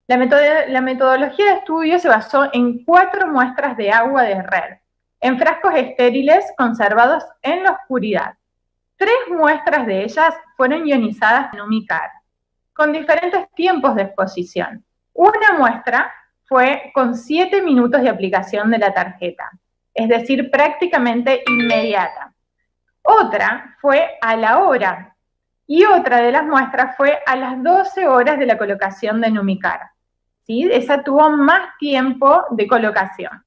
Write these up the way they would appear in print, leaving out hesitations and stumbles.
La metodología de estudio se basó en 4 muestras de agua de red, en frascos estériles conservados en la oscuridad. 3 muestras de ellas fueron ionizadas en Numicar, con diferentes tiempos de exposición. Una muestra fue con 7 minutos de aplicación de la tarjeta, es decir, prácticamente inmediata. Otra fue a la hora, y otra de las muestras fue a las 12 horas de la colocación de Numicar. ¿Sí? Esa tuvo más tiempo de colocación.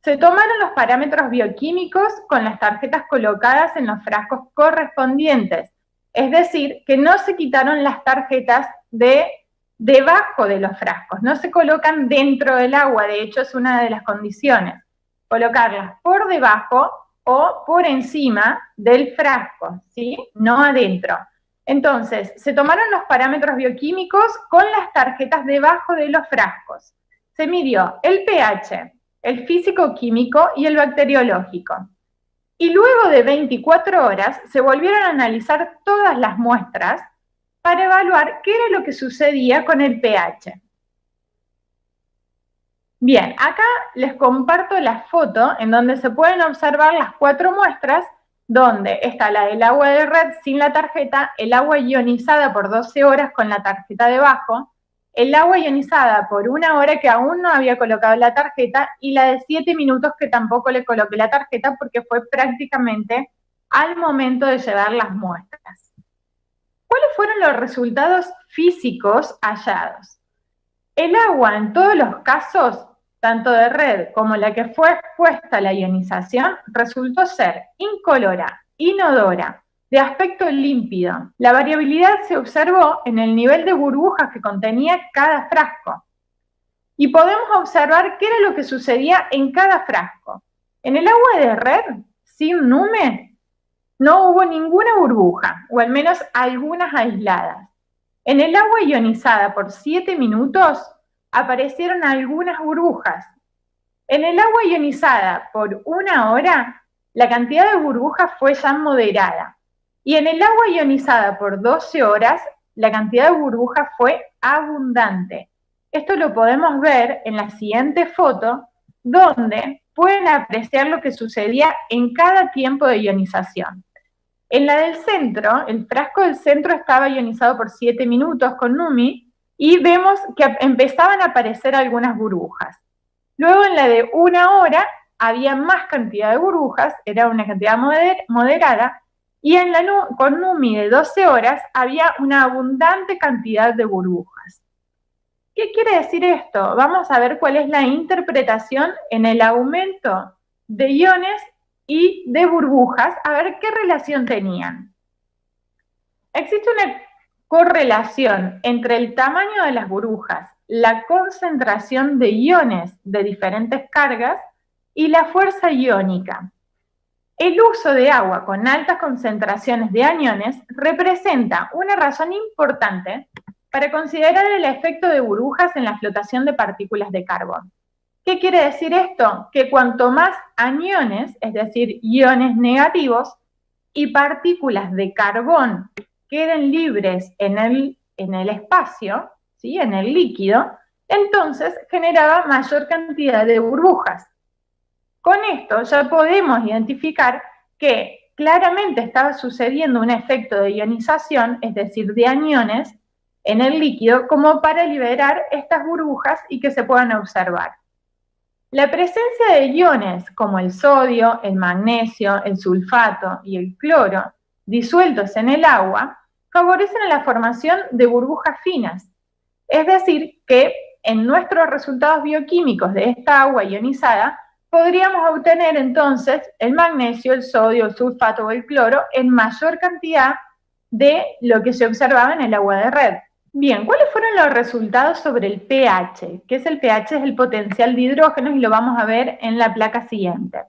Se tomaron los parámetros bioquímicos con las tarjetas colocadas en los frascos correspondientes, es decir, que no se quitaron las tarjetas debajo de los frascos, no se colocan dentro del agua, de hecho es una de las condiciones, colocarlas por debajo o por encima del frasco, ¿sí? No adentro. Entonces, se tomaron los parámetros bioquímicos con las tarjetas debajo de los frascos. Se midió el pH, el físico-químico y el bacteriológico. Y luego de 24 horas se volvieron a analizar todas las muestras para evaluar qué era lo que sucedía con el pH. Bien, acá les comparto la foto en donde se pueden observar las 4 muestras, donde está la del agua de red sin la tarjeta, el agua ionizada por 12 horas con la tarjeta debajo, el agua ionizada por 1 hora que aún no había colocado la tarjeta y la de 7 minutos que tampoco le coloqué la tarjeta porque fue prácticamente al momento de llevar las muestras. ¿Cuáles fueron los resultados físicos hallados? El agua en todos los casos, tanto de red como la que fue expuesta a la ionización, resultó ser incolora, inodora, de aspecto límpido. La variabilidad se observó en el nivel de burbujas que contenía cada frasco. Y podemos observar qué era lo que sucedía en cada frasco. En el agua de red, sin nume, no hubo ninguna burbuja, o al menos algunas aisladas. En el agua ionizada por 7 minutos, aparecieron algunas burbujas. En el agua ionizada por 1 hora, la cantidad de burbujas fue ya moderada. Y en el agua ionizada por 12 horas, la cantidad de burbujas fue abundante. Esto lo podemos ver en la siguiente foto, donde pueden apreciar lo que sucedía en cada tiempo de ionización. En la del centro, el frasco del centro estaba ionizado por 7 minutos con NUMI, y vemos que empezaban a aparecer algunas burbujas. Luego en la de 1 hora había más cantidad de burbujas, era una cantidad moderada, y en la con NUMI de 12 horas había una abundante cantidad de burbujas. ¿Qué quiere decir esto? Vamos a ver cuál es la interpretación en el aumento de iones y de burbujas, a ver qué relación tenían. Existe una correlación entre el tamaño de las burbujas, la concentración de iones de diferentes cargas y la fuerza iónica. El uso de agua con altas concentraciones de aniones representa una razón importante para considerar el efecto de burbujas en la flotación de partículas de carbón. ¿Qué quiere decir esto? Que cuanto más aniones, es decir, iones negativos, y partículas de carbón queden libres en el espacio, ¿sí? En el líquido, entonces generaba mayor cantidad de burbujas. Con esto ya podemos identificar que claramente estaba sucediendo un efecto de ionización, es decir, de aniones, en el líquido, como para liberar estas burbujas y que se puedan observar. La presencia de iones como el sodio, el magnesio, el sulfato y el cloro disueltos en el agua favorecen la formación de burbujas finas. Es decir, que en nuestros resultados bioquímicos de esta agua ionizada podríamos obtener entonces el magnesio, el sodio, el sulfato o el cloro en mayor cantidad de lo que se observaba en el agua de red. Bien, ¿cuáles fueron los resultados sobre el pH? ¿Qué es el pH? Es el potencial de hidrógenos y lo vamos a ver en la placa siguiente.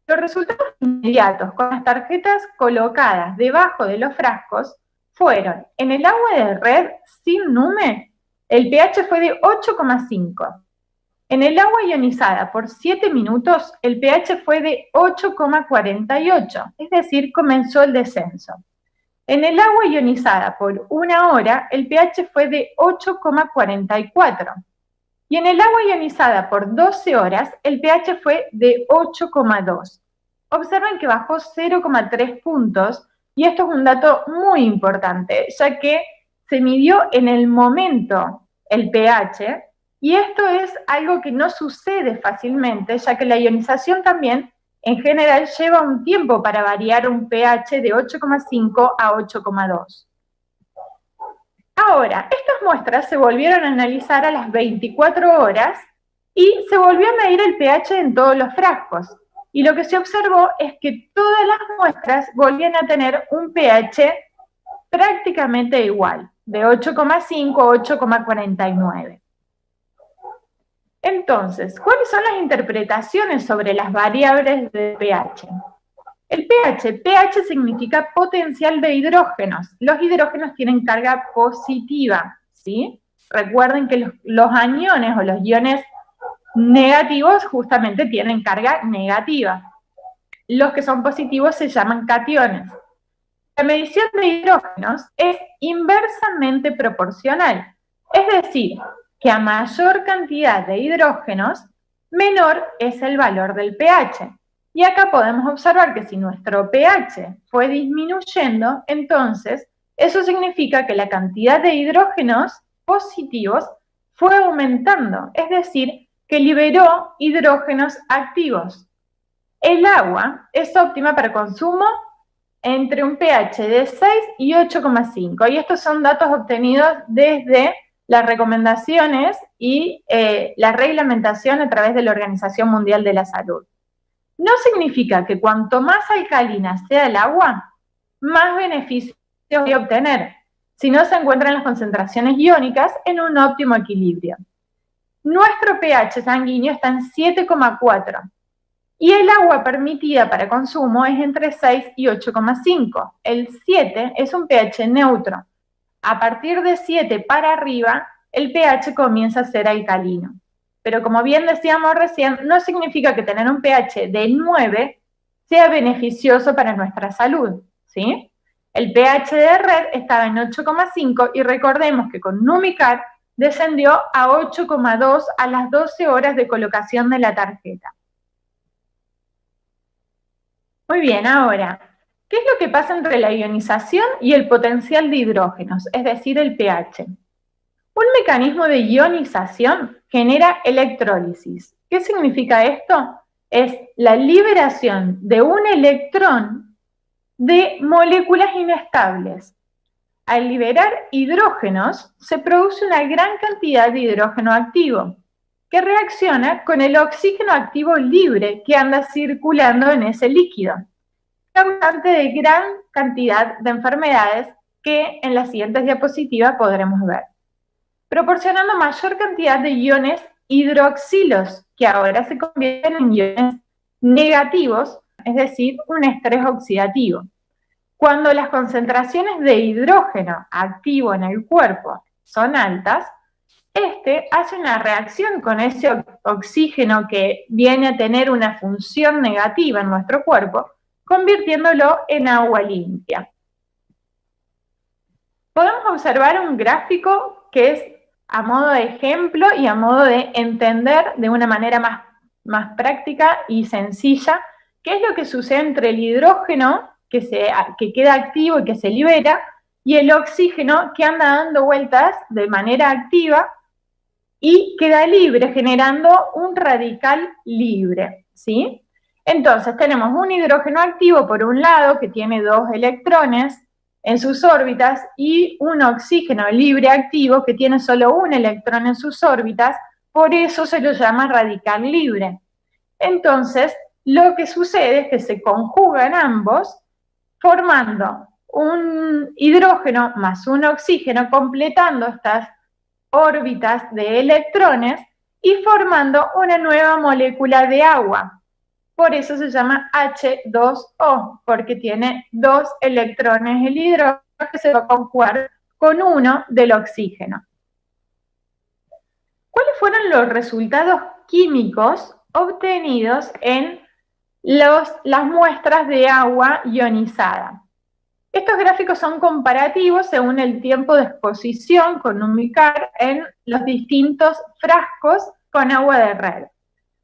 Los resultados inmediatos con las tarjetas colocadas debajo de los frascos fueron, en el agua de red sin nume, el pH fue de 8,5. En el agua ionizada por 7 minutos, el pH fue de 8,48, es decir, comenzó el descenso. En el agua ionizada por 1 hora, el pH fue de 8,44. Y en el agua ionizada por 12 horas, el pH fue de 8,2. Observen que bajó 0,3 puntos, y esto es un dato muy importante, ya que se midió en el momento el pH, y esto es algo que no sucede fácilmente, ya que la ionización también, en general, lleva un tiempo para variar un pH de 8,5 a 8,2. Ahora, estas muestras se volvieron a analizar a las 24 horas y se volvió a medir el pH en todos los frascos. Y lo que se observó es que todas las muestras volvían a tener un pH prácticamente igual, de 8,5 a 8,49. Entonces, ¿cuáles son las interpretaciones sobre las variables de pH? El pH significa potencial de hidrógenos. Los hidrógenos tienen carga positiva, ¿sí? Recuerden que los aniones o los iones negativos justamente tienen carga negativa. Los que son positivos se llaman cationes. La medición de hidrógenos es inversamente proporcional, es decir, que a mayor cantidad de hidrógenos, menor es el valor del pH. Y acá podemos observar que si nuestro pH fue disminuyendo, entonces eso significa que la cantidad de hidrógenos positivos fue aumentando, es decir, que liberó hidrógenos activos. El agua es óptima para consumo entre un pH de 6 y 8,5, y estos son datos obtenidos desde las recomendaciones y la reglamentación a través de la Organización Mundial de la Salud. No significa que cuanto más alcalina sea el agua, más beneficios voy a obtener, si no se encuentran las concentraciones iónicas en un óptimo equilibrio. Nuestro pH sanguíneo está en 7,4 y el agua permitida para consumo es entre 6 y 8,5. El 7 es un pH neutro. A partir de 7 para arriba, el pH comienza a ser alcalino. Pero como bien decíamos recién, no significa que tener un pH de 9 sea beneficioso para nuestra salud, ¿sí? El pH de red estaba en 8,5 y recordemos que con Numicar descendió a 8,2 a las 12 horas de colocación de la tarjeta. Muy bien, ahora, ¿qué es lo que pasa entre la ionización y el potencial de hidrógenos, es decir, el pH? Un mecanismo de ionización genera electrólisis. ¿Qué significa esto? Es la liberación de un electrón de moléculas inestables. Al liberar hidrógenos, se produce una gran cantidad de hidrógeno activo, que reacciona con el oxígeno activo libre que anda circulando en ese líquido, causante de gran cantidad de enfermedades que en las siguientes diapositivas podremos ver, proporcionando mayor cantidad de iones hidroxilos, que ahora se convierten en iones negativos, es decir, un estrés oxidativo. Cuando las concentraciones de hidrógeno activo en el cuerpo son altas, este hace una reacción con ese oxígeno que viene a tener una función negativa en nuestro cuerpo, convirtiéndolo en agua limpia. Podemos observar un gráfico que es a modo de ejemplo y a modo de entender de una manera más práctica y sencilla qué es lo que sucede entre el hidrógeno que queda activo y que se libera y el oxígeno que anda dando vueltas de manera activa y queda libre, generando un radical libre, ¿sí? Entonces tenemos un hidrógeno activo por un lado que tiene 2 electrones en sus órbitas y un oxígeno libre activo que tiene solo un electrón en sus órbitas, por eso se lo llama radical libre. Entonces, lo que sucede es que se conjugan ambos formando un hidrógeno más un oxígeno, completando estas órbitas de electrones y formando una nueva molécula de agua. Por eso se llama H2O, porque tiene 2 electrones el hidrógeno que se va a conjugar con uno del oxígeno. ¿Cuáles fueron los resultados químicos obtenidos en las muestras de agua ionizada? Estos gráficos son comparativos según el tiempo de exposición con Numicar en los distintos frascos con agua de red.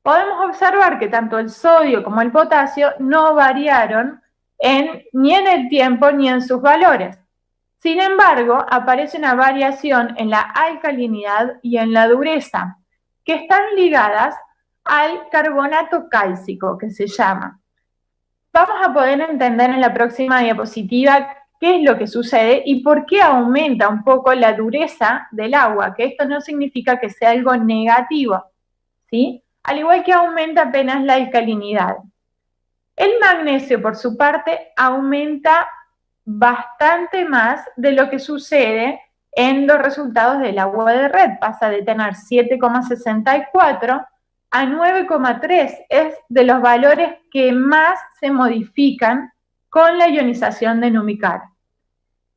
Podemos observar que tanto el sodio como el potasio no variaron ni en el tiempo ni en sus valores. Sin embargo, aparece una variación en la alcalinidad y en la dureza, que están ligadas al carbonato cálcico, que se llama. Vamos a poder entender en la próxima diapositiva qué es lo que sucede y por qué aumenta un poco la dureza del agua, que esto no significa que sea algo negativo, ¿sí? Al igual que aumenta apenas la alcalinidad. El magnesio, por su parte, aumenta bastante más de lo que sucede en los resultados del agua de red. Pasa de tener 7,64 a 9,3. Es de los valores que más se modifican con la ionización de Numicar.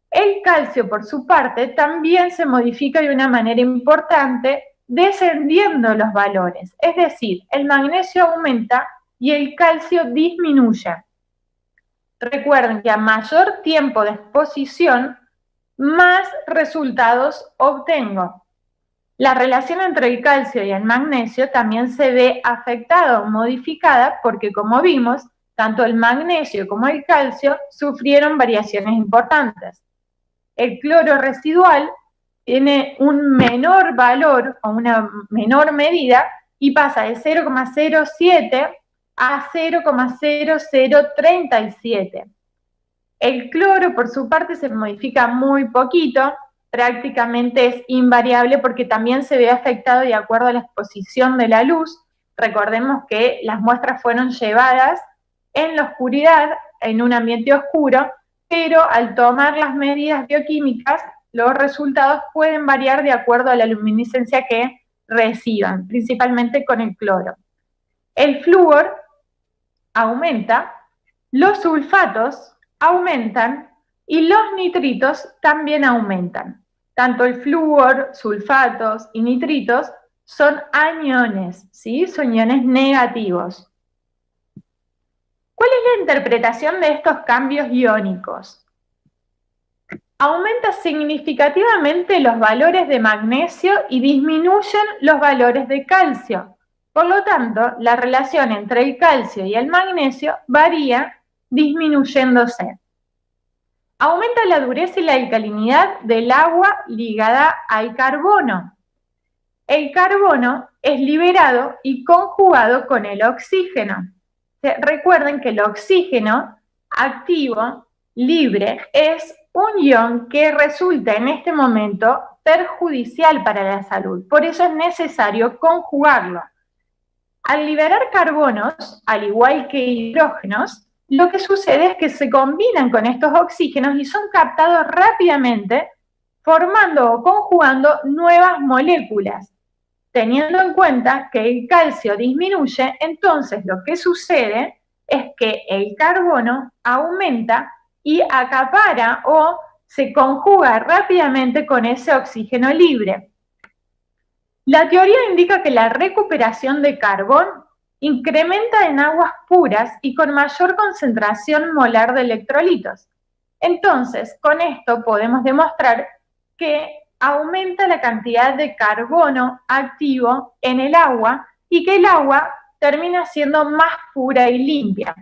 El calcio, por su parte, también se modifica de una manera importante, descendiendo los valores. Es decir, el magnesio aumenta y el calcio disminuye. Recuerden que a mayor tiempo de exposición, más resultados obtengo. La relación entre el calcio y el magnesio también se ve afectada o modificada porque, como vimos, tanto el magnesio como el calcio sufrieron variaciones importantes. El cloro residual tiene un menor valor o una menor medida y pasa de 0,07 a 0,0037. El cloro, por su parte, se modifica muy poquito, prácticamente es invariable porque también se ve afectado de acuerdo a la exposición de la luz. Recordemos que las muestras fueron llevadas en la oscuridad, en un ambiente oscuro, pero al tomar las medidas bioquímicas, los resultados pueden variar de acuerdo a la luminiscencia que reciban, principalmente con el cloro. El flúor aumenta, los sulfatos aumentan y los nitritos también aumentan. Tanto el flúor, sulfatos y nitritos son aniones, ¿sí? Son iones negativos. ¿Cuál es la interpretación de estos cambios iónicos? Aumenta significativamente los valores de magnesio y disminuyen los valores de calcio. Por lo tanto, la relación entre el calcio y el magnesio varía disminuyéndose. Aumenta la dureza y la alcalinidad del agua ligada al carbono. El carbono es liberado y conjugado con el oxígeno. Recuerden que el oxígeno activo, libre, es un ion que resulta en este momento perjudicial para la salud. Por eso es necesario conjugarlo. Al liberar carbonos, al igual que hidrógenos, lo que sucede es que se combinan con estos oxígenos y son captados rápidamente, formando o conjugando nuevas moléculas. Teniendo en cuenta que el calcio disminuye, entonces lo que sucede es que el carbono aumenta y acapara o se conjuga rápidamente con ese oxígeno libre. La teoría indica que la recuperación de carbón incrementa en aguas puras y con mayor concentración molar de electrolitos. Entonces, con esto podemos demostrar que aumenta la cantidad de carbono activo en el agua y que el agua termina siendo más pura y limpia.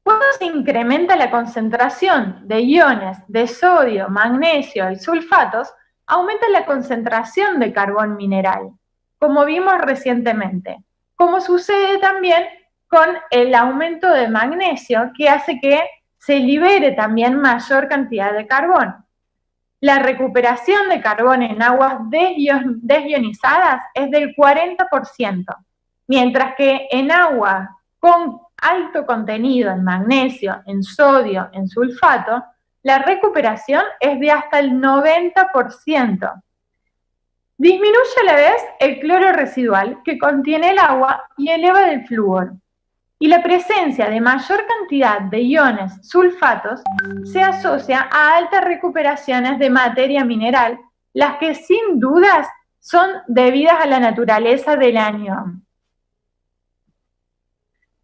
Cuando se incrementa la concentración de iones de sodio, magnesio y sulfatos, aumenta la concentración de carbón mineral, como vimos recientemente, como sucede también con el aumento de magnesio, que hace que se libere también mayor cantidad de carbón. La recuperación de carbón en aguas desionizadas es del 40%, mientras que en agua con alto contenido en magnesio, en sodio, en sulfato, la recuperación es de hasta el 90%. Disminuye a la vez el cloro residual que contiene el agua y eleva el flúor. Y la presencia de mayor cantidad de iones sulfatos se asocia a altas recuperaciones de materia mineral, las que sin dudas son debidas a la naturaleza del anión.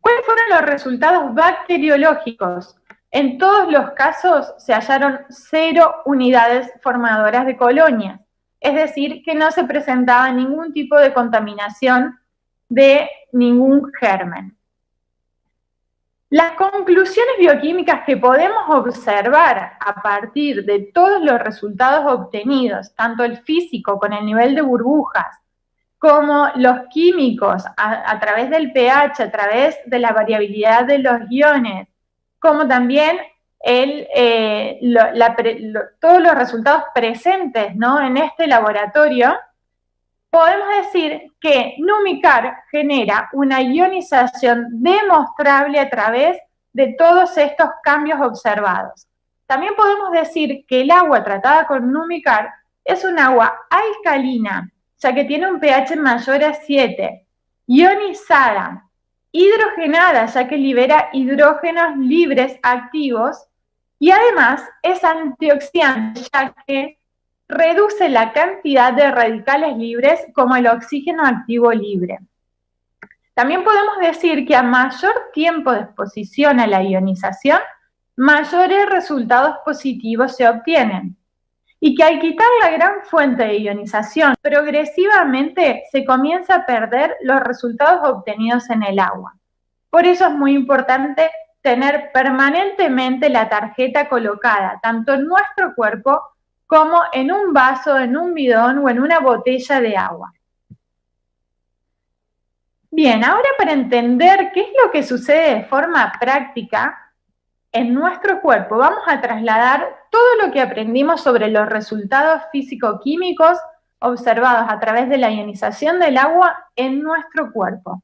¿Cuáles fueron los resultados bacteriológicos En todos los casos se hallaron 0 unidades formadoras de colonias, es decir, que no se presentaba ningún tipo de contaminación de ningún germen. Las conclusiones bioquímicas que podemos observar a partir de todos los resultados obtenidos, tanto el físico con el nivel de burbujas, como los químicos a través del pH, a través de la variabilidad de los iones, como también todos los resultados presentes, ¿no?, en este laboratorio, podemos decir que Numicar genera una ionización demostrable a través de todos estos cambios observados. También podemos decir que el agua tratada con Numicar es un agua alcalina, ya que tiene un pH mayor a 7, ionizada, hidrogenada, ya que libera hidrógenos libres activos, y además es antioxidante, ya que reduce la cantidad de radicales libres como el oxígeno activo libre. También podemos decir que a mayor tiempo de exposición a la ionización, mayores resultados positivos se obtienen. Y que al quitar la gran fuente de ionización, progresivamente se comienza a perder los resultados obtenidos en el agua. Por eso es muy importante tener permanentemente la tarjeta colocada, tanto en nuestro cuerpo como en un vaso, en un bidón o en una botella de agua. Bien, ahora para entender qué es lo que sucede de forma práctica en nuestro cuerpo, vamos a trasladar todo lo que aprendimos sobre los resultados físico-químicos observados a través de la ionización del agua en nuestro cuerpo.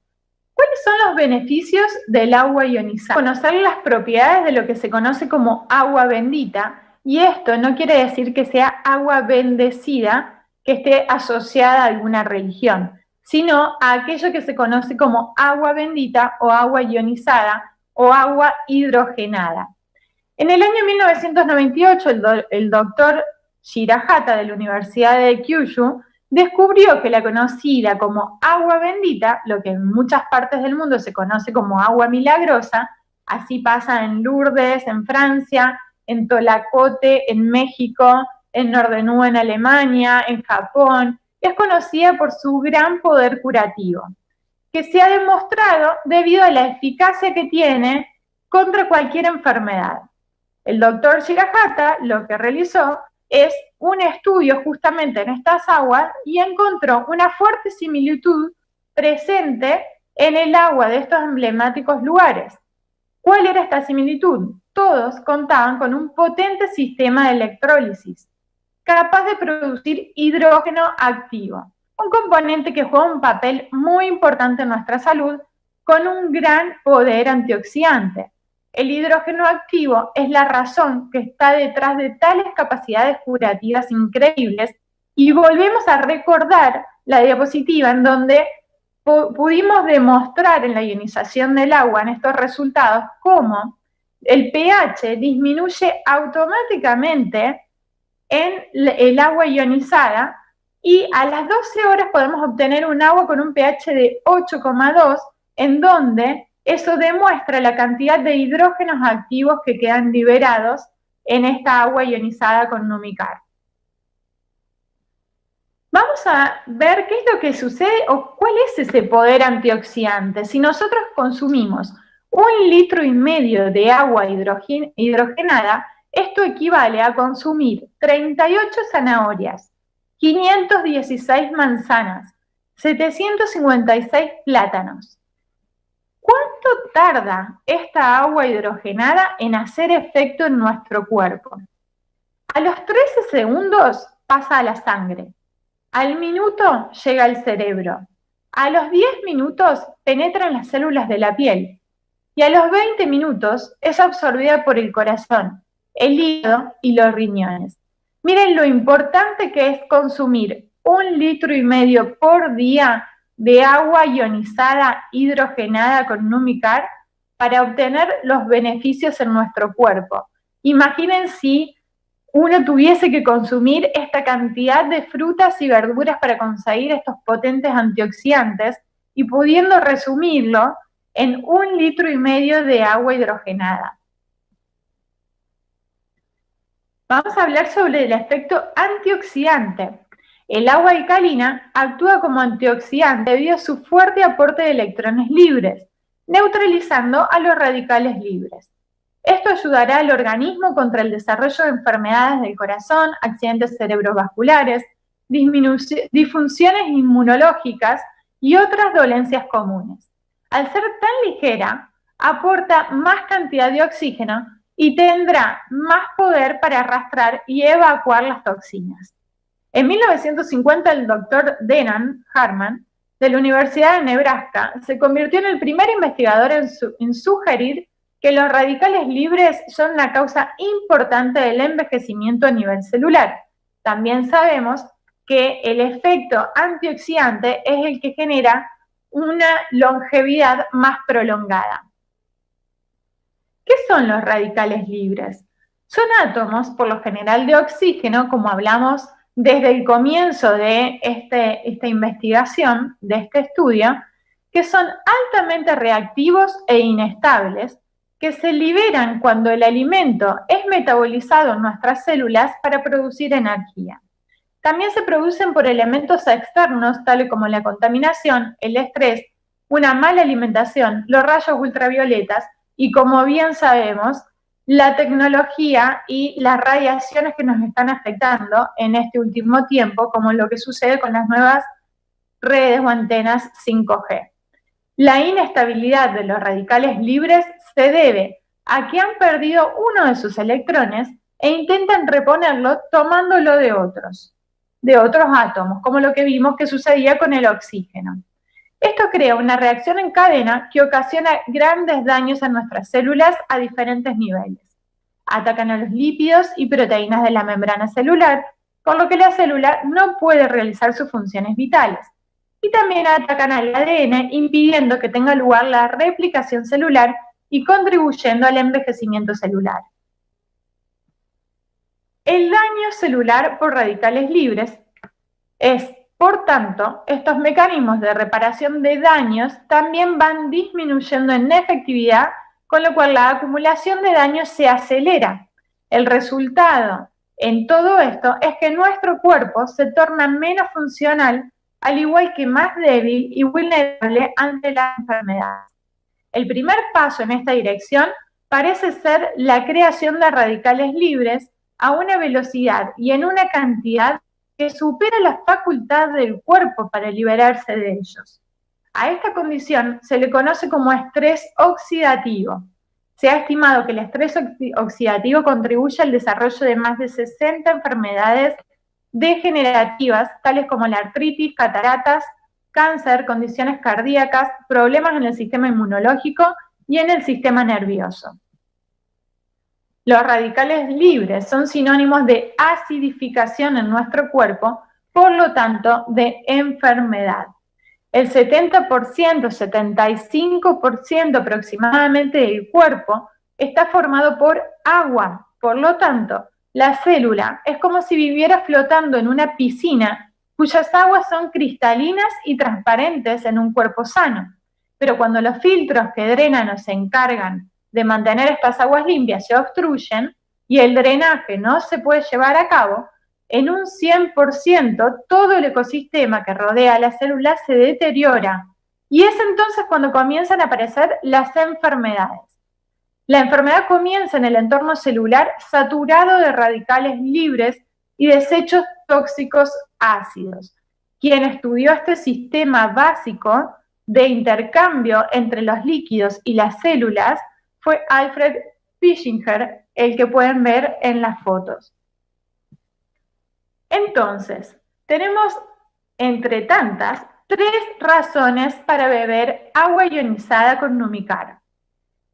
¿Cuáles son los beneficios del agua ionizada? Conocer las propiedades de lo que se conoce como agua bendita, y esto no quiere decir que sea agua bendecida, que esté asociada a alguna religión, sino a aquello que se conoce como agua bendita o agua ionizada o agua hidrogenada. En el año 1998, el doctor Shirahata de la Universidad de Kyushu descubrió que la conocida como agua bendita, lo que en muchas partes del mundo se conoce como agua milagrosa, así pasa en Lourdes, en Francia, en Tolacote, en México, en Norderney, en Alemania, en Japón, es conocida por su gran poder curativo, que se ha demostrado debido a la eficacia que tiene contra cualquier enfermedad. El doctor Shirahata lo que realizó es un estudio justamente en estas aguas y encontró una fuerte similitud presente en el agua de estos emblemáticos lugares. ¿Cuál era esta similitud? Todos contaban con un potente sistema de electrólisis, capaz de producir hidrógeno activo, un componente que juega un papel muy importante en nuestra salud con un gran poder antioxidante. El hidrógeno activo es la razón que está detrás de tales capacidades curativas increíbles, y volvemos a recordar la diapositiva en donde pudimos demostrar en la ionización del agua, en estos resultados, cómo el pH disminuye automáticamente en el agua ionizada, y a las 12 horas podemos obtener un agua con un pH de 8,2, en donde eso demuestra la cantidad de hidrógenos activos que quedan liberados en esta agua ionizada con Numicar. Vamos a ver qué es lo que sucede o cuál es ese poder antioxidante. Si nosotros consumimos 1,5 litros de agua hidrogenada, esto equivale a consumir 38 zanahorias, 516 manzanas, 756 plátanos. ¿Cuánto tarda esta agua hidrogenada en hacer efecto en nuestro cuerpo? A los 13 segundos pasa a la sangre, al minuto llega al cerebro, a los 10 minutos penetra en las células de la piel y a los 20 minutos es absorbida por el corazón, el hígado y los riñones. Miren lo importante que es consumir 1,5 litros por día de agua ionizada hidrogenada con Numicar para obtener los beneficios en nuestro cuerpo. Imaginen si uno tuviese que consumir esta cantidad de frutas y verduras para conseguir estos potentes antioxidantes, y pudiendo resumirlo en 1,5 litros de agua hidrogenada. Vamos a hablar sobre el efecto antioxidante. El agua alcalina actúa como antioxidante debido a su fuerte aporte de electrones libres, neutralizando a los radicales libres. Esto ayudará al organismo contra el desarrollo de enfermedades del corazón, accidentes cerebrovasculares, disfunciones inmunológicas y otras dolencias comunes. Al ser tan ligera, aporta más cantidad de oxígeno y tendrá más poder para arrastrar y evacuar las toxinas. En 1950, el doctor Denham Harman, de la Universidad de Nebraska, se convirtió en el primer investigador en sugerir que los radicales libres son una causa importante del envejecimiento a nivel celular. También sabemos que el efecto antioxidante es el que genera una longevidad más prolongada. ¿Qué son los radicales libres? Son átomos, por lo general, de oxígeno, como hablamos desde el comienzo de esta investigación, de este estudio, que son altamente reactivos e inestables, que se liberan cuando el alimento es metabolizado en nuestras células para producir energía. También se producen por elementos externos, tales como la contaminación, el estrés, una mala alimentación, los rayos ultravioletas y, como bien sabemos, la tecnología y las radiaciones que nos están afectando en este último tiempo, como lo que sucede con las nuevas redes o antenas 5G. La inestabilidad de los radicales libres se debe a que han perdido uno de sus electrones e intentan reponerlo tomándolo de otros átomos, como lo que vimos que sucedía con el oxígeno. Esto crea una reacción en cadena que ocasiona grandes daños a nuestras células a diferentes niveles. Atacan a los lípidos y proteínas de la membrana celular, por lo que la célula no puede realizar sus funciones vitales. Y también atacan al ADN, impidiendo que tenga lugar la replicación celular y contribuyendo al envejecimiento celular. El daño celular por radicales libres es, por tanto, estos mecanismos de reparación de daños también van disminuyendo en efectividad, con lo cual la acumulación de daños se acelera. El resultado en todo esto es que nuestro cuerpo se torna menos funcional, al igual que más débil y vulnerable ante la enfermedad. El primer paso en esta dirección parece ser la creación de radicales libres a una velocidad y en una cantidad que supera la facultad del cuerpo para liberarse de ellos. A esta condición se le conoce como estrés oxidativo. Se ha estimado que el estrés oxidativo contribuye al desarrollo de más de 60 enfermedades degenerativas, tales como la artritis, cataratas, cáncer, condiciones cardíacas, problemas en el sistema inmunológico y en el sistema nervioso. Los radicales libres son sinónimos de acidificación en nuestro cuerpo, por lo tanto, de enfermedad. El 70%, 75% aproximadamente del cuerpo está formado por agua. Por lo tanto, la célula es como si viviera flotando en una piscina cuyas aguas son cristalinas y transparentes en un cuerpo sano. Pero cuando los filtros que drenan o se encargan de mantener estas aguas limpias se obstruyen y el drenaje no se puede llevar a cabo, en un 100% todo el ecosistema que rodea a la célula se deteriora. Y es entonces cuando comienzan a aparecer las enfermedades. La enfermedad comienza en el entorno celular saturado de radicales libres y desechos tóxicos ácidos. Quien estudió este sistema básico de intercambio entre los líquidos y las células fue Alfred Fischinger, el que pueden ver en las fotos. Entonces, tenemos, entre tantas, 3 razones para beber agua ionizada con Numicar.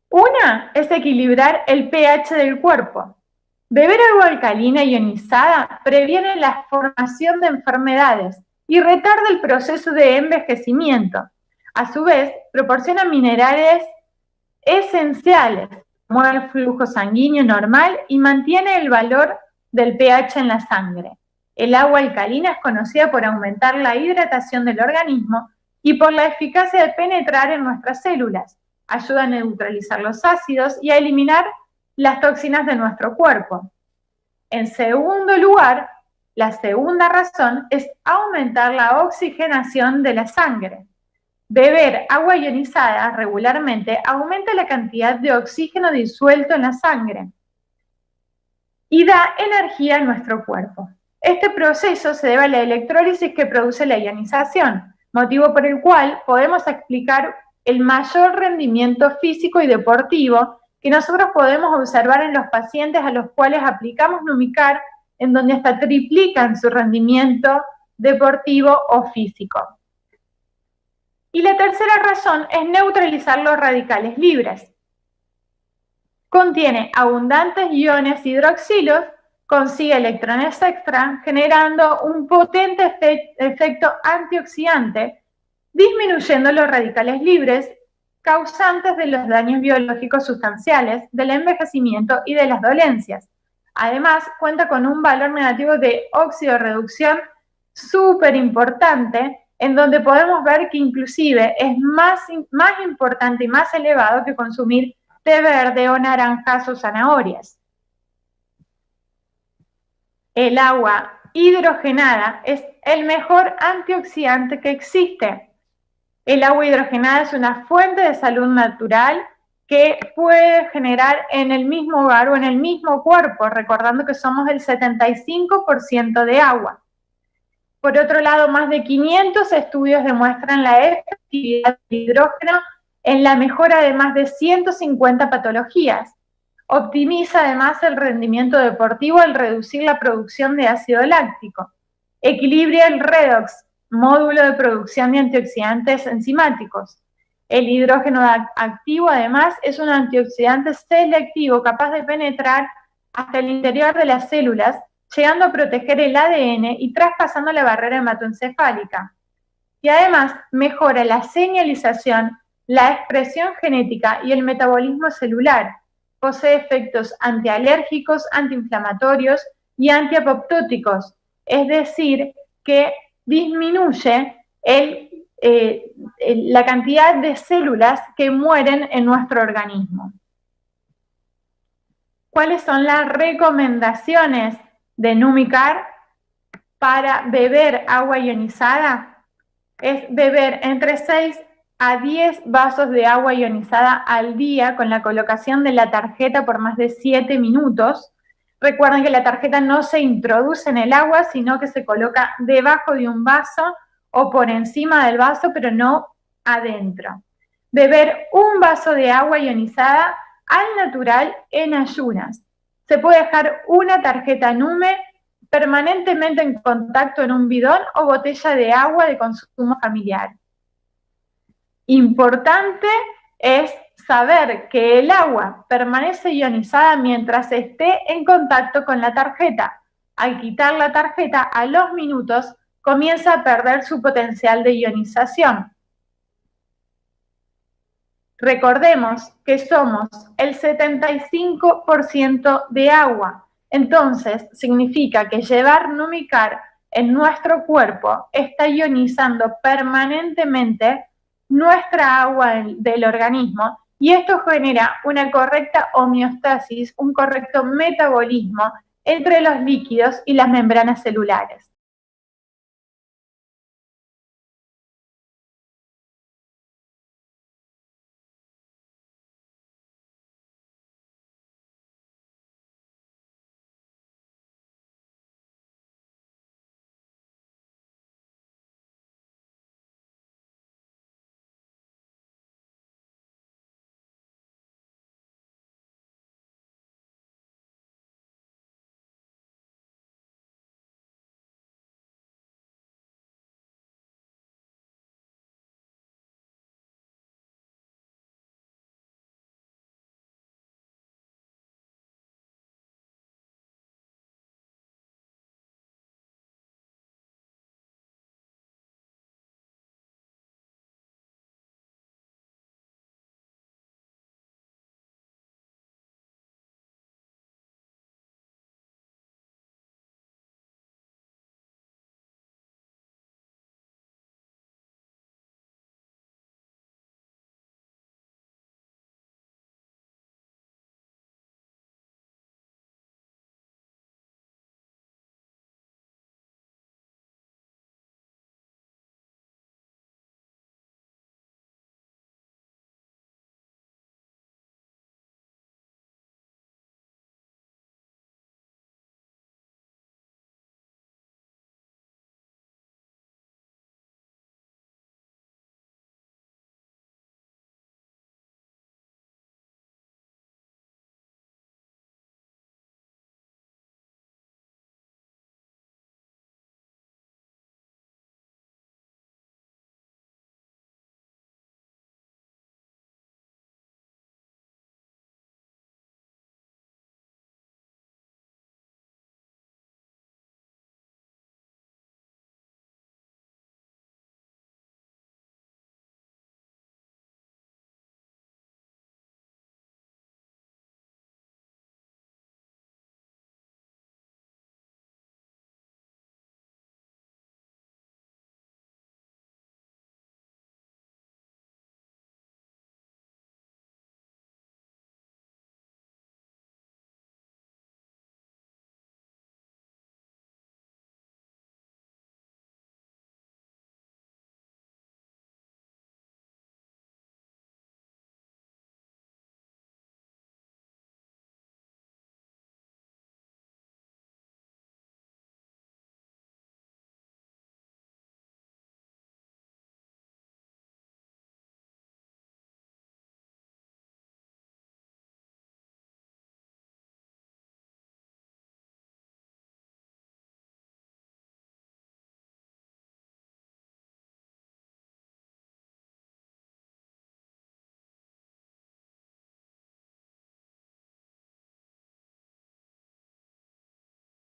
Una es equilibrar el pH del cuerpo. Beber agua alcalina ionizada previene la formación de enfermedades y retarda el proceso de envejecimiento. A su vez, proporciona minerales esenciales, como el flujo sanguíneo normal y mantiene el valor del pH en la sangre. El agua alcalina es conocida por aumentar la hidratación del organismo y por la eficacia de penetrar en nuestras células. Ayuda a neutralizar los ácidos y a eliminar las toxinas de nuestro cuerpo. En segundo lugar, la segunda razón es aumentar la oxigenación de la sangre. Beber agua ionizada regularmente aumenta la cantidad de oxígeno disuelto en la sangre y da energía a nuestro cuerpo. Este proceso se debe a la electrólisis que produce la ionización, motivo por el cual podemos explicar el mayor rendimiento físico y deportivo que nosotros podemos observar en los pacientes a los cuales aplicamos Numicar, en donde hasta triplican su rendimiento deportivo o físico. Y la tercera razón es neutralizar los radicales libres. Contiene abundantes iones hidroxilos, consigue electrones extra, generando un potente efecto antioxidante, disminuyendo los radicales libres causantes de los daños biológicos sustanciales, del envejecimiento y de las dolencias. Además, cuenta con un valor negativo de oxidorreducción súper importante, en donde podemos ver que inclusive es más importante y más elevado que consumir té verde o naranjas o zanahorias. El agua hidrogenada es el mejor antioxidante que existe. El agua hidrogenada es una fuente de salud natural que puede generar en el mismo hogar o en el mismo cuerpo, recordando que somos el 75% de agua. Por otro lado, más de 500 estudios demuestran la efectividad del hidrógeno en la mejora de más de 150 patologías. Optimiza además el rendimiento deportivo al reducir la producción de ácido láctico. Equilibra el redox, módulo de producción de antioxidantes enzimáticos. El hidrógeno activo además es un antioxidante selectivo capaz de penetrar hasta el interior de las células, llegando a proteger el ADN y traspasando la barrera hematoencefálica. Y además mejora la señalización, la expresión genética y el metabolismo celular. Posee efectos antialérgicos, antiinflamatorios y antiapoptóticos, es decir, que disminuye la cantidad de células que mueren en nuestro organismo. ¿Cuáles son las recomendaciones de Numicar para beber agua ionizada? Es beber entre 6 a 10 vasos de agua ionizada al día con la colocación de la tarjeta por más de 7 minutos. Recuerden que la tarjeta no se introduce en el agua, sino que se coloca debajo de un vaso o por encima del vaso, pero no adentro. Beber un vaso de agua ionizada al natural en ayunas. Se puede dejar una tarjeta Nume permanentemente en contacto en un bidón o botella de agua de consumo familiar. Importante es saber que el agua permanece ionizada mientras esté en contacto con la tarjeta. Al quitar la tarjeta, a los minutos comienza a perder su potencial de ionización. Recordemos que somos el 75% de agua. Entonces, significa que llevar Numicar en nuestro cuerpo está ionizando permanentemente nuestra agua del organismo y esto genera una correcta homeostasis, un correcto metabolismo entre los líquidos y las membranas celulares.